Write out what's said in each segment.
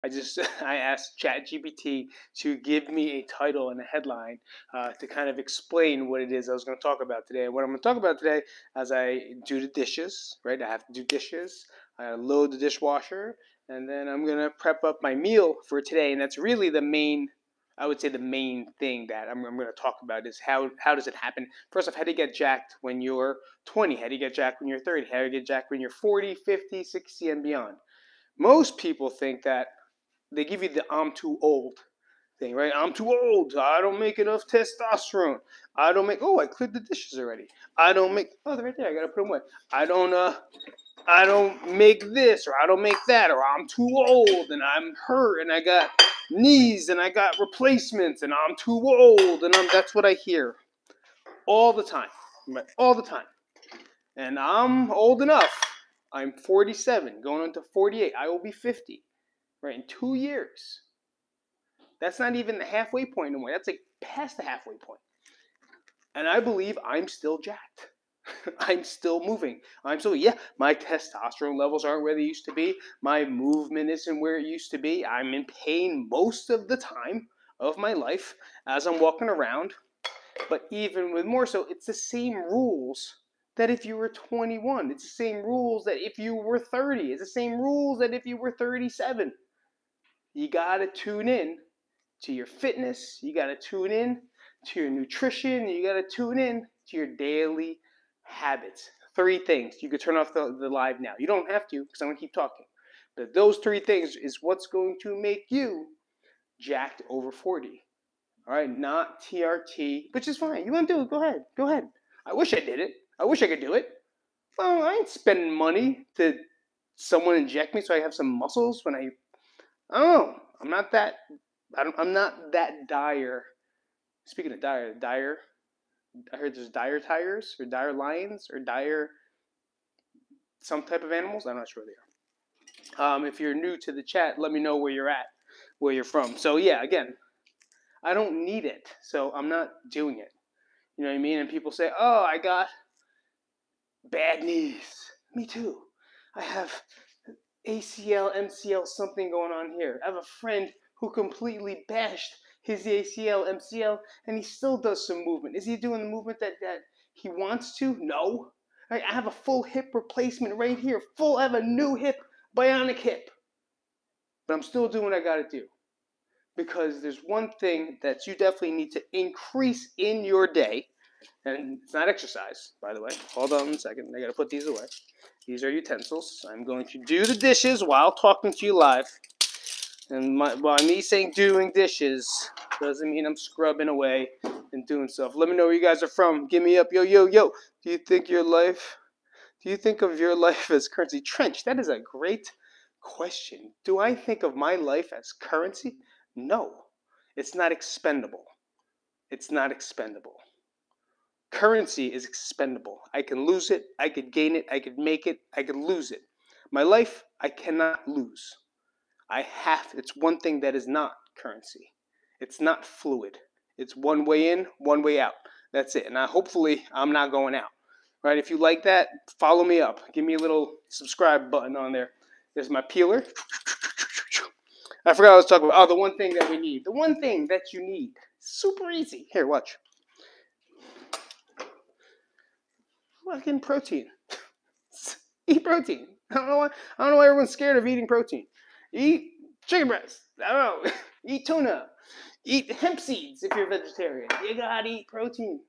I asked ChatGPT to give me a title and a headline to kind of explain what it is I was going to talk about today. And what I'm going to talk about today, as I do the dishes, right? I have to do dishes. I load the dishwasher, and then I'm going to prep up my meal for today. And that's really the main, I would say, the main thing that I'm going to talk about is how does it happen? First off, how do you get jacked when you're 20? How do you get jacked when you're 30? How do you get jacked when you're 40, 50, 60, and beyond? Most people think that they give you the "I'm too old" thing, right? I'm too old. I don't make enough testosterone. I don't make. Oh, I cleared the dishes already. I don't make. Oh, they're right there. I gotta put them away. I don't. I don't make this or I don't make that or I'm too old and I'm hurt and I got knees and I got replacements and I'm too old and That's what I hear all the time, right? All the time. And I'm old enough. I'm 47, going into 48. I will be 50, right, in 2 years. That's not even the halfway point anymore. That's like past the halfway point. And I believe I'm still jacked. I'm still moving. Yeah, my testosterone levels aren't where they used to be. My movement isn't where it used to be. I'm in pain most of the time of my life as I'm walking around. But even with more so, it's the same rules that if you were 21. It's the same rules that if you were 30. It's the same rules that if you were 37. You got to tune in to your fitness. You got to tune in to your nutrition. You got to tune in to your daily habits. 3 things. You could turn off the live now. You don't have to because I'm going to keep talking. But those 3 things is what's going to make you jacked over 40. All right, not TRT, which is fine. You want to do it? Go ahead. Go ahead. I wish I did it. I wish I could do it. Well, I ain't spending money to someone inject me so I have some muscles when I don't know. I'm not that dire. Speaking of dire. I heard there's dire tigers or dire lions or dire some type of animals. I'm not sure they are. If you're new to the chat, let me know where you're at, where you're from. So yeah, again, I don't need it, so I'm not doing it. You know what I mean? And people say, "Oh, I got bad knees." Me too. I have ACL, MCL, something going on here. I have a friend who completely bashed his ACL, MCL, and he still does some movement. Is he doing the movement that he wants to? No. I have a full hip replacement right here. I have a new hip, bionic hip. But I'm still doing what I gotta do. Because there's one thing that you definitely need to increase in your day. And it's not exercise, by the way. Hold on a second. I gotta put these away. These are utensils. I'm going to do the dishes while talking to you live. And by me saying doing dishes doesn't mean I'm scrubbing away and doing stuff. Let me know where you guys are from. Give me up. Yo, yo, yo. Do you think of your life as currency? Trench, that is a great question. Do I think of my life as currency? No. It's not expendable. It's not expendable. Currency is expendable. I can lose it. I could gain it. I could make it. I could lose it. My life, I cannot lose. It's one thing that is not currency. It's not fluid. It's one way in, one way out. That's it. And hopefully I'm not going out. Right? If you like that, follow me up. Give me a little subscribe button on there. There's my peeler. I forgot what I was talking about. Oh, the one thing that we need. The one thing that you need. Super easy. Here, watch. Fucking protein. Eat protein. I don't know why everyone's scared of eating protein. Eat chicken breast. I don't know. Eat tuna. Eat hemp seeds if you're a vegetarian. You gotta eat protein.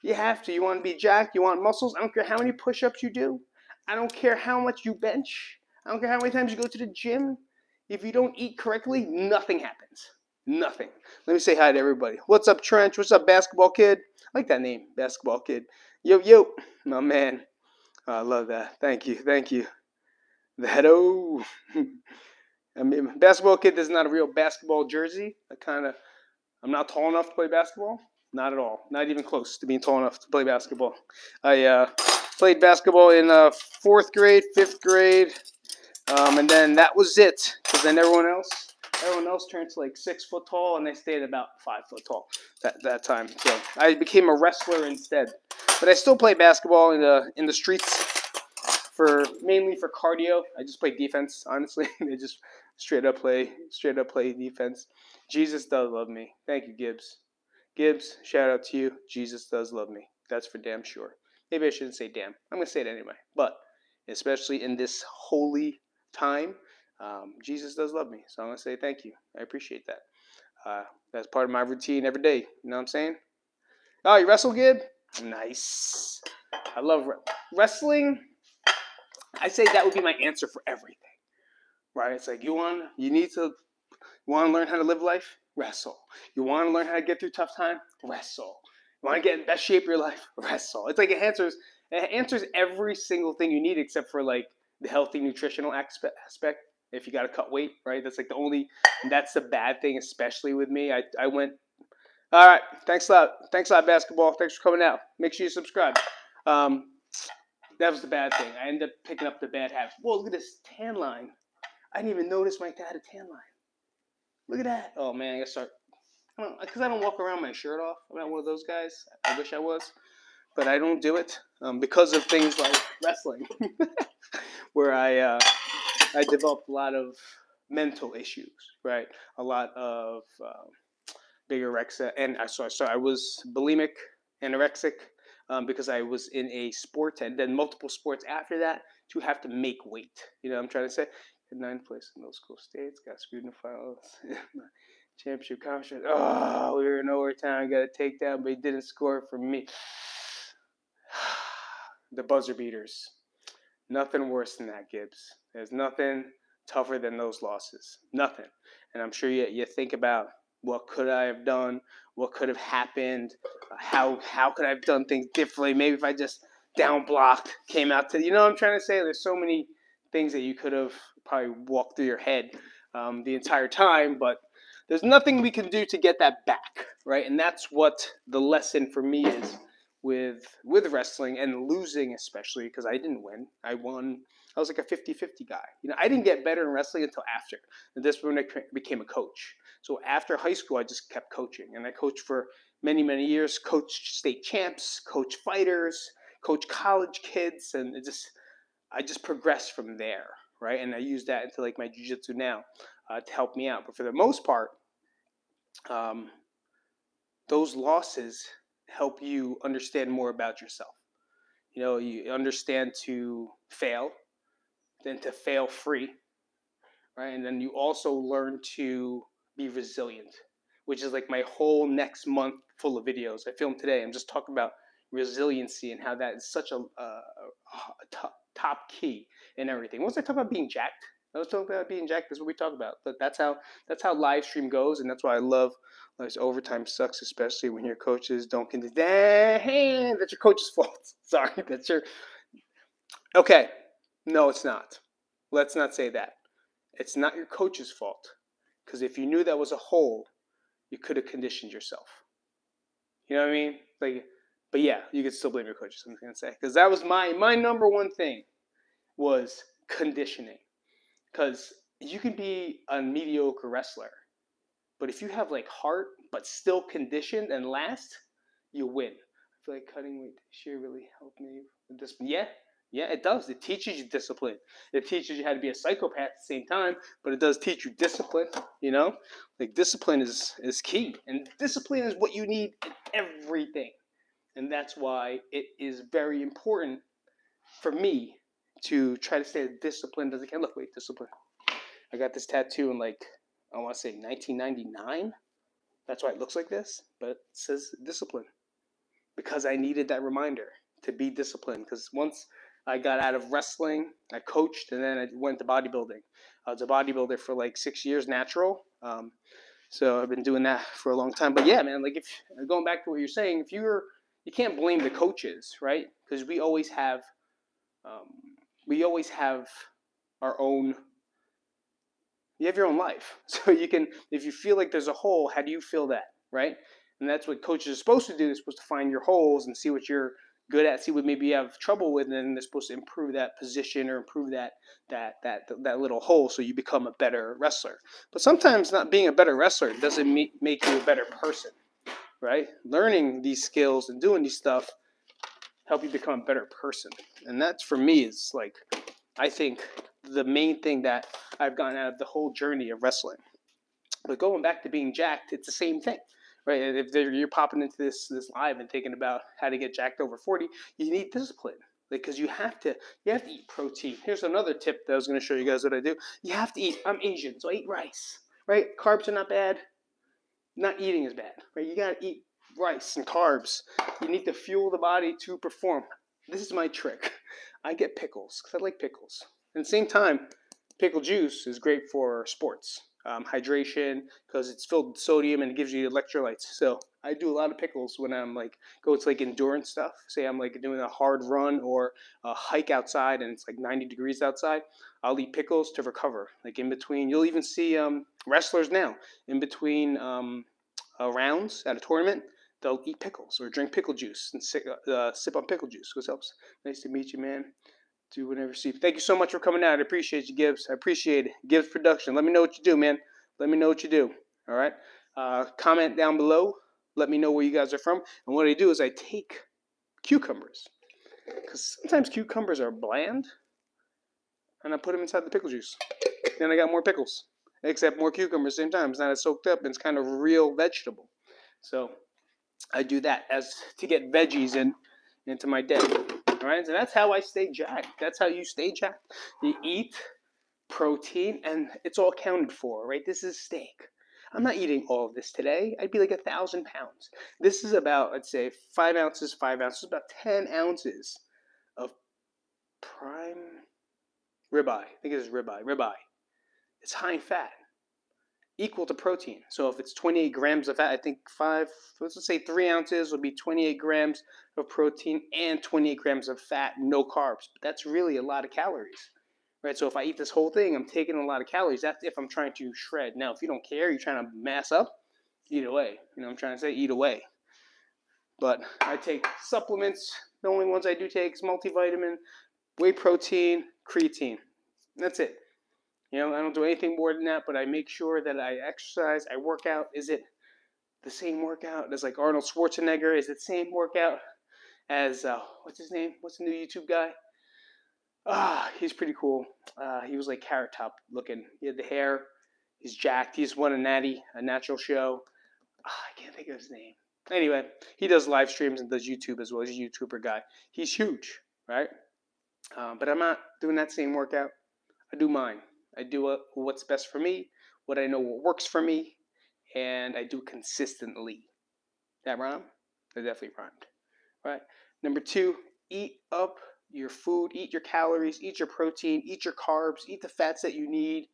You have to. You want to be jacked? You want muscles? I don't care how many push-ups you do. I don't care how much you bench. I don't care how many times you go to the gym. If you don't eat correctly, nothing happens. Nothing. Let me say hi to everybody. What's up, Trench? What's up, Basketball Kid? I like that name, Basketball Kid. Yo, yo. My man. Oh, I love that. Thank you. Thank you. The heado. I mean, Basketball Kid is not a real basketball jersey. I'm not tall enough to play basketball. Not at all. Not even close to being tall enough to play basketball. I played basketball in 4th grade, 5th grade, and then that was it. Because then everyone else turned to like 6 foot tall, and they stayed about 5 foot tall that time. So I became a wrestler instead. But I still play basketball in the streets mainly for cardio. I just play defense, honestly. Straight up play defense. Jesus does love me. Thank you, Gibbs. Gibbs, shout out to you. Jesus does love me. That's for damn sure. Maybe I shouldn't say damn. I'm going to say it anyway. But especially in this holy time, Jesus does love me. So I'm going to say thank you. I appreciate that. That's part of my routine every day. You know what I'm saying? Oh, you wrestle, Gib? Nice. I love wrestling. I say that would be my answer for everything. Right? It's like you want to learn how to live life? Wrestle. You want to learn how to get through tough time? Wrestle. You want to get in best shape of your life? Wrestle. It's like it answers every single thing you need except for like the healthy nutritional aspect. If you got to cut weight, right? That's like that's the bad thing, especially with me. I went, all right, thanks a lot. Thanks a lot, basketball. Thanks for coming out. Make sure you subscribe. That was the bad thing. I ended up picking up the bad habits. Whoa, look at this tan line. I didn't even notice my dad had a tan line. Look at that. Oh, man, I got to start. Because I don't walk around my shirt off. I'm not one of those guys. I wish I was. But I don't do it because of things like wrestling, where I developed a lot of mental issues, right? A lot of bigorexia. And I was bulimic, anorexic, because I was in a sport and then multiple sports after that to have to make weight. You know what I'm trying to say? In 9th place in those school states, got screwed in the finals. Championship conference. Oh, we were in overtime, got a takedown, but he didn't score for me. The buzzer beaters. Nothing worse than that, Gibbs. There's nothing tougher than those losses. Nothing. And I'm sure you think about what could I have done, what could have happened, how could I have done things differently. Maybe if I just down blocked, came out to, you know what I'm trying to say? There's so many things that you could have probably walked through your head the entire time, but there's nothing we can do to get that back, right? And that's what the lesson for me is with wrestling and losing, especially because I didn't win. I won. I was like a 50-50 guy. You know, I didn't get better in wrestling until after. And this when I became a coach. So after high school, I just kept coaching, and I coached for many, many years. Coached state champs, coached fighters, coached college kids, and I just progressed from there, right? And I use that into like my jiu-jitsu now to help me out. But for the most part, those losses help you understand more about yourself. You know, you understand to fail, then to fail free, right? And then you also learn to be resilient, which is like my whole next month full of videos I filmed today. I'm just talking about resiliency and how that is such a top key in everything. Once I talk about being jacked, I was talking about being jacked. That's what we talk about. But that's how live stream goes, and that's why I love overtime sucks, especially when your coaches don't continue. Hey, that's your coach's fault. Sorry, that's your. Okay, no, it's not. Let's not say that. It's not your coach's fault, because if you knew that was a hole, you could have conditioned yourself. You know what I mean? Like, but yeah, you could still blame your coaches. I'm gonna say, because that was my number one thing was conditioning. Because you can be a mediocre wrestler, but if you have like heart, but still conditioned and last, you win. I feel like cutting weight this year really helped me with this. Yeah, it does. It teaches you discipline. It teaches you how to be a psychopath at the same time, but it does teach you discipline. You know, like discipline is key, and discipline is what you need in everything, and that's why it is very important for me to try to stay as disciplined as I can. Look, wait, discipline. I got this tattoo in like, I want to say 1999. That's why it looks like this, but it says discipline. Because I needed that reminder to be disciplined. Because once I got out of wrestling, I coached, and then I went to bodybuilding. I was a bodybuilder for like 6 years, natural. So I've been doing that for a long time. But yeah, man, like if going back to what you're saying, if you can't blame the coaches, right? Because we always have our own. You have your own life, so you can. If you feel like there's a hole, how do you fill that, right? And that's what coaches are supposed to do. They're supposed to find your holes and see what you're good at, see what maybe you have trouble with, and then they're supposed to improve that position or improve that little hole so you become a better wrestler. But sometimes not being a better wrestler doesn't make you a better person, right? Learning these skills and doing these stuff help you become a better person, and that's for me is like I think the main thing that I've gotten out of the whole journey of wrestling. But going back to being jacked, it's the same thing, right? If you're popping into this live and thinking about how to get jacked over 40, you need discipline, because you have to eat protein. Here's another tip that I was going to show you guys what I do. You have to eat. I'm Asian, so I eat rice, right? Carbs are not bad. Not eating is bad, right? You got to eat rice and carbs. You need to fuel the body to perform. This is my trick. I get pickles because I like pickles. At the same time, pickle juice is great for sports. Hydration, because it's filled with sodium and it gives you electrolytes. So I do a lot of pickles when I'm like going to like endurance stuff. Say I'm like doing a hard run or a hike outside and it's like 90 degrees outside. I'll eat pickles to recover. Like in between, you'll even see wrestlers now in between rounds at a tournament. They'll eat pickles or drink pickle juice and sip on pickle juice, which helps. Nice to meet you, man. Do whatever you see. Thank you so much for coming out. I appreciate you, Gibbs. I appreciate it. Gibbs Production. Let me know what you do, man. Let me know what you do. All right. Comment down below. Let me know where you guys are from. And what I do is I take cucumbers, because sometimes cucumbers are bland, and I put them inside the pickle juice. Then I got more pickles, except more cucumbers at the same time. It's not as soaked up, and it's kind of real vegetable. So I do that as to get veggies into my day. All right, so that's how I stay jacked. That's how you stay jacked. You eat protein, and it's all accounted for, right? This is steak. I'm not eating all of this today. I'd be like 1,000 pounds. This is about, let's say, 5 ounces, about 10 ounces of prime ribeye. I think it's ribeye. It's high in fat, equal to protein. So if it's 28 grams of fat, I think let's say 3 ounces would be 28 grams of protein and 28 grams of fat, no carbs. But that's really a lot of calories, right? So if I eat this whole thing, I'm taking a lot of calories. That's if I'm trying to shred. Now, if you don't care, you're trying to mass up, eat away. You know what I'm trying to say? Eat away. But I take supplements. The only ones I do take is multivitamin, whey protein, creatine. That's it. You know, I don't do anything more than that, but I make sure that I exercise, I work out. Is it the same workout as like Arnold Schwarzenegger? Is it the same workout as, what's his name? What's the new YouTube guy? He's pretty cool. He was like Carrot Top looking. He had the hair. He's jacked. He's won a natural show. I can't think of his name. Anyway, he does live streams and does YouTube as well. He's a YouTuber guy. He's huge, right? But I'm not doing that same workout. I do mine. I do what's best for me, what I know what works for me, and I do consistently. That rhyme? That definitely rhymed. Right? Number 2, eat up your food, eat your calories, eat your protein, eat your carbs, eat the fats that you need.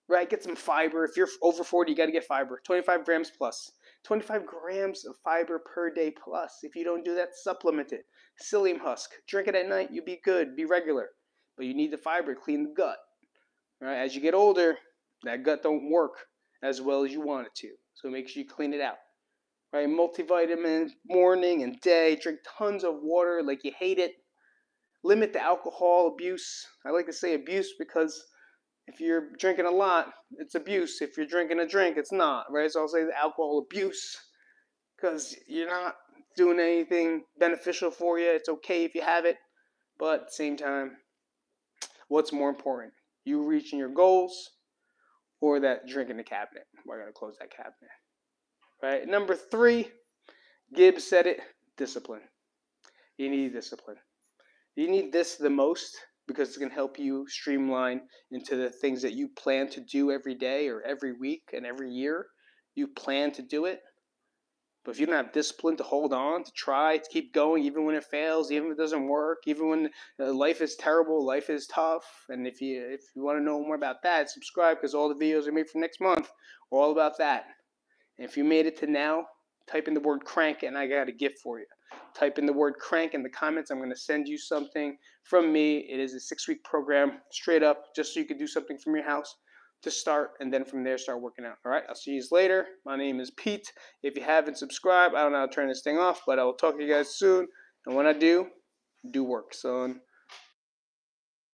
Right? Get some fiber. If you're over 40, you got to get fiber. 25 grams plus. 25 grams of fiber per day plus. If you don't do that, supplement it. Psyllium husk. Drink it at night. You'll be good. Be regular. But you need the fiber. Clean the gut. Right? As you get older, that gut don't work as well as you want it to. So make sure you clean it out. Right? Multivitamin, morning and day. Drink tons of water like you hate it. Limit the alcohol abuse. I like to say abuse because if you're drinking a lot, it's abuse. If you're drinking a drink, it's not. Right? So I'll say the alcohol abuse because you're not doing anything beneficial for you. It's okay if you have it. But at the same time, what's more important? You reaching your goals or that drink in the cabinet? We're going to close that cabinet. Right? Number 3, Gibbs said it, discipline. You need discipline. You need this the most because it's going to help you streamline into the things that you plan to do every day or every week and every year. You plan to do it. But if you don't have discipline to hold on, to try, to keep going, even when it fails, even if it doesn't work, even when life is terrible, life is tough, and if you want to know more about that, subscribe because all the videos I made for next month are all about that. And if you made it to now, type in the word crank and I got a gift for you. Type in the word crank in the comments. I'm going to send you something from me. It is a 6-week program, straight up, just so you can do something from your house to start, and then from there start working out. All right, I'll see you later. My name is Pete. If you haven't subscribed, I don't know how to turn this thing off, but I will talk to you guys soon. And when I do work, son.